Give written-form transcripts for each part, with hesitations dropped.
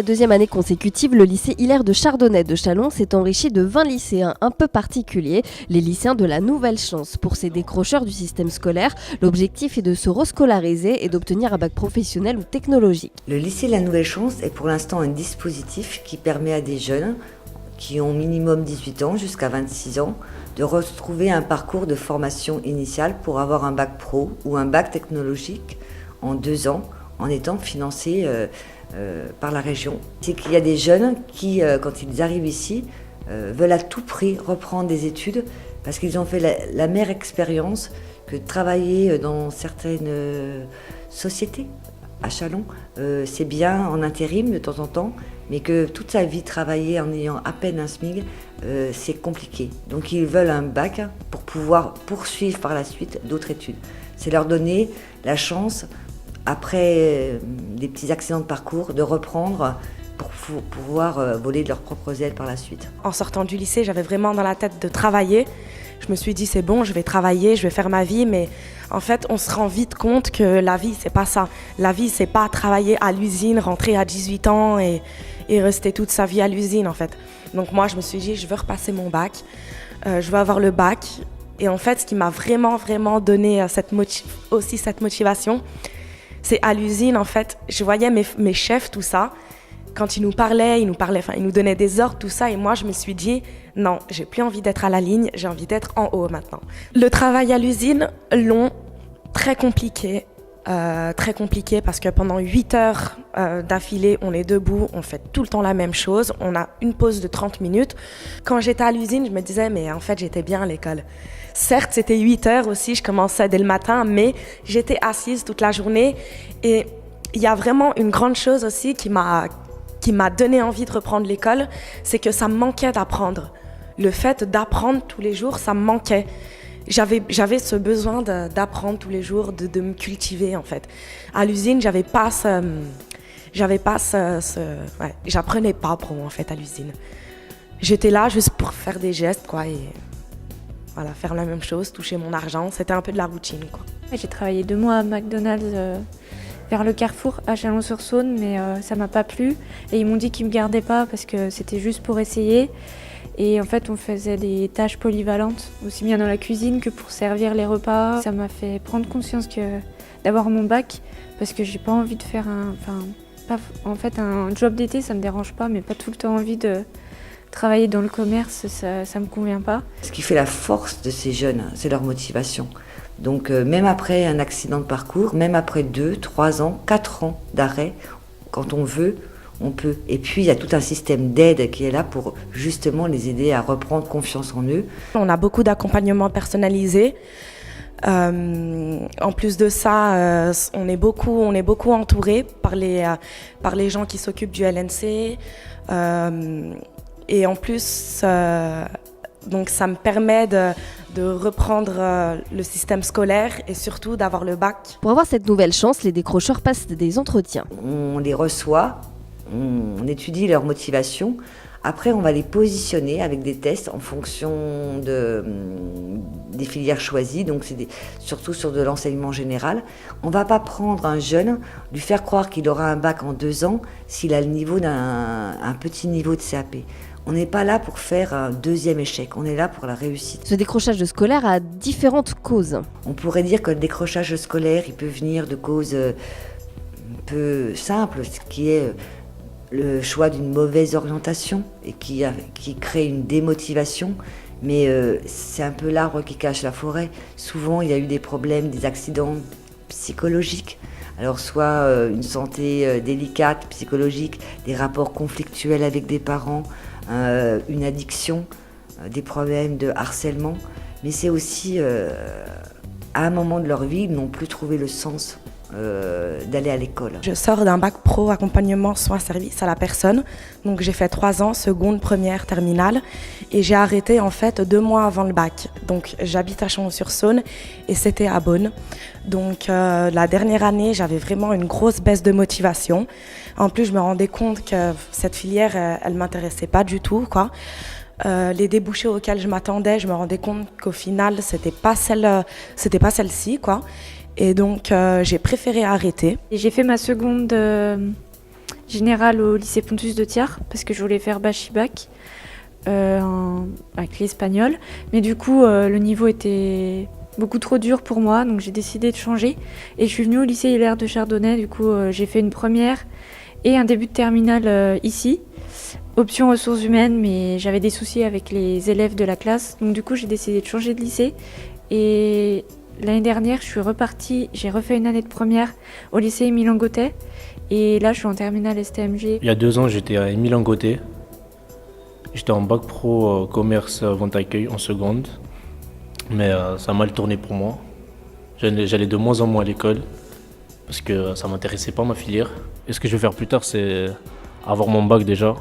la deuxième année consécutive, le lycée Hilaire de Chardonnay de Châlons s'est enrichi de 20 lycéens un peu particuliers, les lycéens de la Nouvelle Chance. Pour ces décrocheurs du système scolaire, l'objectif est de se rescolariser et d'obtenir un bac professionnel ou technologique. Le lycée La Nouvelle Chance est pour l'instant un dispositif qui permet à des jeunes qui ont minimum 18 ans jusqu'à 26 ans de retrouver un parcours de formation initiale pour avoir un bac pro ou un bac technologique en 2 ans en étant financés par la région. C'est qu'il y a des jeunes qui, quand ils arrivent ici, veulent à tout prix reprendre des études parce qu'ils ont fait la mère expérience que de travailler dans certaines sociétés. À Châlons, c'est bien en intérim de temps en temps, mais que toute sa vie travailler en ayant à peine un SMIC, c'est compliqué. Donc ils veulent un bac pour pouvoir poursuivre par la suite d'autres études. C'est leur donner la chance, après des petits accidents de parcours, de reprendre pour pouvoir voler de leurs propres ailes par la suite. En sortant du lycée, j'avais vraiment dans la tête de travailler. Je me suis dit c'est bon, je vais travailler, je vais faire ma vie, mais en fait on se rend vite compte que la vie c'est pas ça. La vie c'est pas travailler à l'usine, rentrer à 18 ans et rester toute sa vie à l'usine en fait. Donc moi je me suis dit je veux repasser mon bac, je veux avoir le bac. Et en fait ce qui m'a vraiment donné cette motivation, c'est à l'usine en fait, je voyais mes chefs tout ça. Quand ils nous parlaient, ils nous donnaient des ordres, tout ça. Et moi, je me suis dit, non, j'ai plus envie d'être à la ligne, j'ai envie d'être en haut maintenant. Le travail à l'usine, long, très compliqué parce que pendant 8 heures d'affilée, on est debout, on fait tout le temps la même chose. On a une pause de 30 minutes. Quand j'étais à l'usine, je me disais, mais en fait, j'étais bien à l'école. Certes, c'était 8 heures aussi, je commençais dès le matin, mais j'étais assise toute la journée. Et il y a vraiment une grande chose aussi qui m'a donné envie de reprendre l'école, c'est que ça me manquait d'apprendre. Le fait d'apprendre tous les jours, ça me manquait. J'avais ce besoin d'apprendre tous les jours, de me cultiver en fait. À l'usine, j'apprenais pas pro en fait à l'usine. J'étais là juste pour faire des gestes quoi et voilà, faire la même chose, toucher mon argent, c'était un peu de la routine quoi. J'ai travaillé 2 mois à McDonald's vers le Carrefour à Chalon-sur-Saône, mais ça m'a pas plu. Et ils m'ont dit qu'ils me gardaient pas parce que c'était juste pour essayer. Et en fait, on faisait des tâches polyvalentes, aussi bien dans la cuisine que pour servir les repas. Ça m'a fait prendre conscience d'avoir mon bac, parce que j'ai pas envie de faire un job d'été, ça me dérange pas, mais pas tout le temps envie de travailler dans le commerce, ça me convient pas. Ce qui fait la force de ces jeunes, c'est leur motivation. Donc même après un accident de parcours, même après 2, 3 ans, 4 ans d'arrêt, quand on veut, on peut. Et puis il y a tout un système d'aide qui est là pour justement les aider à reprendre confiance en eux. On a beaucoup d'accompagnement personnalisé. En plus de ça, on est beaucoup entouré par les gens qui s'occupent du LNC. Et en plus, donc ça me permet de reprendre le système scolaire et surtout d'avoir le bac. Pour avoir cette nouvelle chance, les décrocheurs passent des entretiens. On les reçoit, on étudie leur motivation. Après, on va les positionner avec des tests en fonction des filières choisies. Donc, c'est surtout sur de l'enseignement général. On ne va pas prendre un jeune, lui faire croire qu'il aura un bac en 2 ans s'il a le niveau un petit niveau de CAP. On n'est pas là pour faire un 2e échec, on est là pour la réussite. Ce décrochage scolaire a différentes causes. On pourrait dire que le décrochage scolaire, il peut venir de causes un peu simples, ce qui est le choix d'une mauvaise orientation et qui crée une démotivation. Mais c'est un peu l'arbre qui cache la forêt. Souvent, il y a eu des problèmes, des accidents psychologiques. Alors soit une santé délicate, psychologique, des rapports conflictuels avec des parents, une addiction, des problèmes de harcèlement. Mais c'est aussi, à un moment de leur vie, ils n'ont plus trouvé le sens d'aller à l'école. Je sors d'un bac pro accompagnement soins services à la personne. Donc j'ai fait 3 ans, seconde, première, terminale. Et j'ai arrêté en fait 2 mois avant le bac. Donc j'habite à Chalon-sur-Saône et c'était à Beaune. Donc la dernière année, j'avais vraiment une grosse baisse de motivation. En plus, je me rendais compte que cette filière, elle m'intéressait pas du tout, quoi. Les débouchés auxquels je m'attendais, je me rendais compte qu'au final, c'était pas celle-ci, quoi. Et donc, j'ai préféré arrêter. Et j'ai fait ma seconde générale au lycée Pontus de Thiars parce que je voulais faire Bachibac avec l'espagnol. Mais du coup, le niveau était beaucoup trop dur pour moi, donc j'ai décidé de changer. Et je suis venue au lycée Hilaire de Chardonnay. Du coup, j'ai fait une première et un début de terminale ici. Option ressources humaines, mais j'avais des soucis avec les élèves de la classe. Donc du coup, j'ai décidé de changer de lycée. Et l'année dernière, je suis repartie, j'ai refait une année de première au lycée Émile Langotet. Et là, je suis en terminale STMG. Il y a 2 ans, j'étais à Émile Langotet. J'étais en bac pro commerce vente accueil en seconde. Mais ça a mal tourné pour moi. J'allais de moins en moins à l'école parce que ça m'intéressait pas ma filière. Et ce que je vais faire plus tard, c'est avoir mon bac déjà,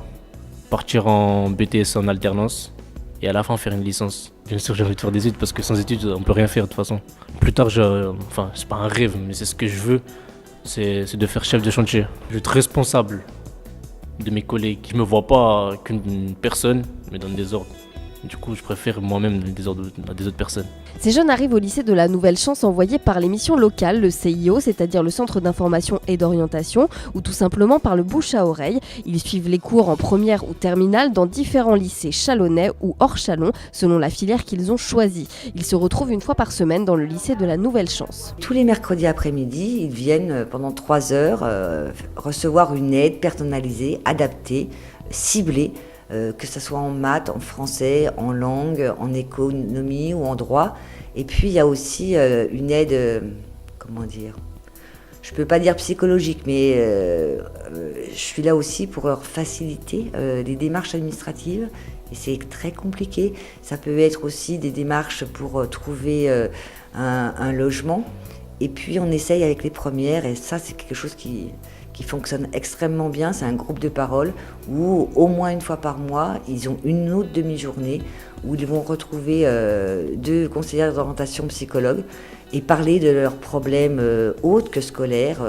partir en BTS en alternance et à la fin faire une licence. Bien sûr, j'ai envie de faire des études parce que sans études, on peut rien faire de toute façon. Plus tard, c'est pas un rêve, mais c'est ce que je veux, c'est de faire chef de chantier. Je veux être responsable de mes collègues. Je me vois pas qu'une personne me donne des ordres. Du coup, je préfère moi-même donner des ordres à des autres personnes. Ces jeunes arrivent au lycée de la Nouvelle Chance envoyés par l'émission locale, le CIO, c'est-à-dire le Centre d'information et d'orientation, ou tout simplement par le bouche à oreille. Ils suivent les cours en première ou terminale dans différents lycées chalonnais ou hors Chalon, selon la filière qu'ils ont choisie. Ils se retrouvent une fois par semaine dans le lycée de la Nouvelle Chance. Tous les mercredis après-midi, ils viennent pendant 3 heures recevoir une aide personnalisée, adaptée, ciblée, que ce soit en maths, en français, en langue, en économie ou en droit. Et puis il y a aussi une aide, je ne peux pas dire psychologique, mais je suis là aussi pour leur faciliter les démarches administratives. Et c'est très compliqué. Ça peut être aussi des démarches pour trouver un logement. Et puis on essaye avec les premières, et ça c'est quelque chose qui fonctionne extrêmement bien. C'est un groupe de parole où au moins une fois par mois, ils ont une autre demi-journée où ils vont retrouver 2 conseillères d'orientation psychologues et parler de leurs problèmes autres que scolaires,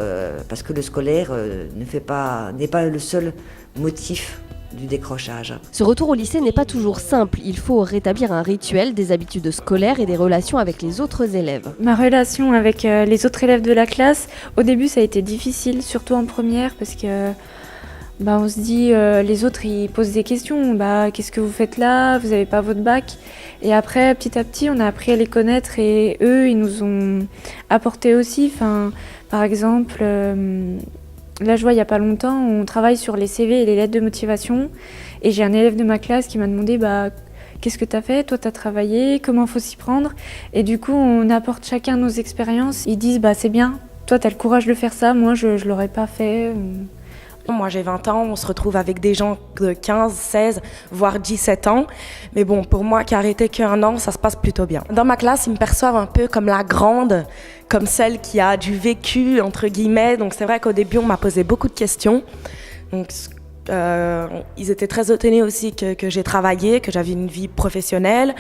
parce que le scolaire n'est pas le seul motif du décrochage. Ce retour au lycée n'est pas toujours simple. Il faut rétablir un rituel, des habitudes scolaires et des relations avec les autres élèves. Ma relation avec les autres élèves de la classe, au début ça a été difficile, surtout en première, parce que on se dit, les autres ils posent des questions, qu'est-ce que vous faites là, vous n'avez pas votre bac. Et après, petit à petit, on a appris à les connaître et eux, ils nous ont apporté aussi, par exemple... Là, je vois, il n'y a pas longtemps, on travaille sur les CV et les lettres de motivation. Et j'ai un élève de ma classe qui m'a demandé qu'est-ce que tu as fait, toi tu as travaillé, comment il faut s'y prendre. Et du coup, on apporte chacun nos expériences. Ils disent c'est bien, toi tu as le courage de faire ça, moi je ne l'aurais pas fait. Moi j'ai 20 ans, on se retrouve avec des gens de 15, 16, voire 17 ans. Mais bon, pour moi qui a arrêté qu'1 an, ça se passe plutôt bien. Dans ma classe, ils me perçoivent un peu comme la grande, comme celle qui a du vécu, entre guillemets. Donc c'est vrai qu'au début, on m'a posé beaucoup de questions. Donc ils étaient très étonnés aussi que j'ai travaillé, que j'avais une vie professionnelle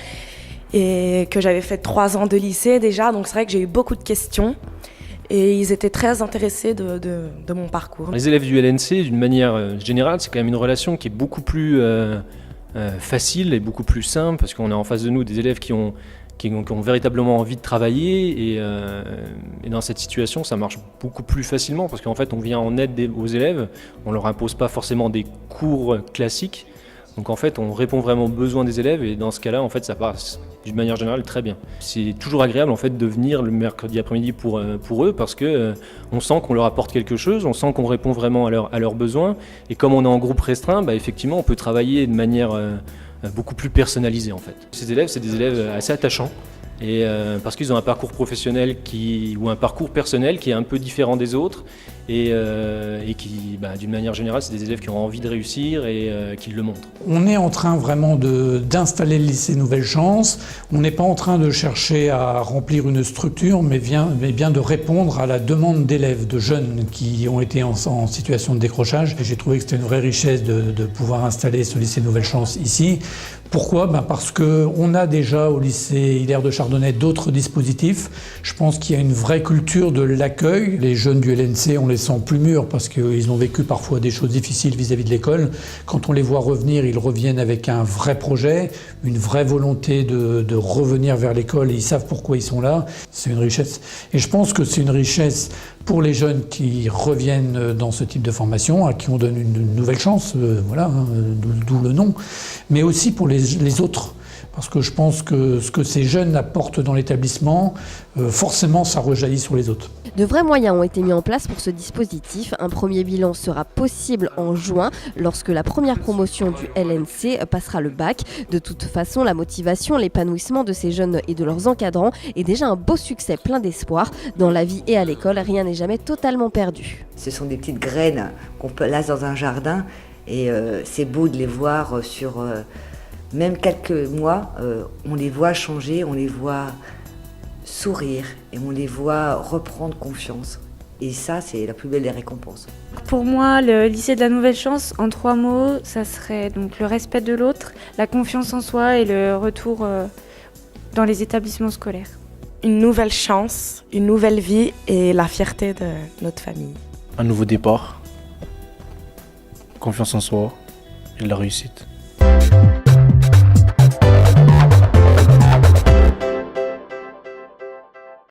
et que j'avais fait 3 ans de lycée déjà. Donc c'est vrai que j'ai eu beaucoup de questions. Et ils étaient très intéressés de mon parcours. Les élèves du LNC, d'une manière générale, c'est quand même une relation qui est beaucoup plus facile et beaucoup plus simple, parce qu'on a en face de nous des élèves qui ont véritablement envie de travailler, et dans cette situation, ça marche beaucoup plus facilement, parce qu'en fait, on vient en aide aux élèves, on leur impose pas forcément des cours classiques. Donc en fait, on répond vraiment aux besoins des élèves, et dans ce cas-là, en fait, ça passe d'une manière générale très bien. C'est toujours agréable en fait de venir le mercredi après-midi pour eux, parce que on sent qu'on leur apporte quelque chose, on sent qu'on répond vraiment à leurs besoins, et comme on est en groupe restreint, effectivement, on peut travailler de manière beaucoup plus personnalisée en fait. Ces élèves, c'est des élèves assez attachants. Et parce qu'ils ont un parcours professionnel ou un parcours personnel qui est un peu différent des autres, et qui, d'une manière générale, c'est des élèves qui ont envie de réussir et qui le montrent. On est en train vraiment d'installer le lycée Nouvelle Chance. On n'est pas en train de chercher à remplir une structure, mais bien de répondre à la demande d'élèves, de jeunes qui ont été en situation de décrochage. Et j'ai trouvé que c'était une vraie richesse de pouvoir installer ce lycée Nouvelle Chance ici. Pourquoi ? Parce qu'on a déjà au lycée Hilaire de Chardonnay d'autres dispositifs. Je pense qu'il y a une vraie culture de l'accueil. Les jeunes du LNC ont les sent plus mûrs parce qu'ils ont vécu parfois des choses difficiles vis-à-vis de l'école. Quand on les voit revenir, ils reviennent avec un vrai projet, une vraie volonté de revenir vers l'école et ils savent pourquoi ils sont là. C'est une richesse. Et je pense que c'est une richesse pour les jeunes qui reviennent dans ce type de formation, à qui on donne une nouvelle chance, d'où le nom, mais aussi pour les autres. Parce que je pense que ce que ces jeunes apportent dans l'établissement, forcément ça rejaillit sur les autres. De vrais moyens ont été mis en place pour ce dispositif. Un premier bilan sera possible en juin, lorsque la première promotion du LNC passera le bac. De toute façon, la motivation, l'épanouissement de ces jeunes et de leurs encadrants est déjà un beau succès plein d'espoir. Dans la vie et à l'école, rien n'est jamais totalement perdu. Ce sont des petites graines qu'on place dans un jardin et c'est beau de les voir sur même quelques mois. On les voit changer, on les voit sourire et on les voit reprendre confiance. Et ça, c'est la plus belle des récompenses. Pour moi, le lycée de la Nouvelle Chance, en 3 mots, ça serait donc le respect de l'autre, la confiance en soi et le retour dans les établissements scolaires. Une nouvelle chance, une nouvelle vie et la fierté de notre famille. Un nouveau départ, confiance en soi et de la réussite.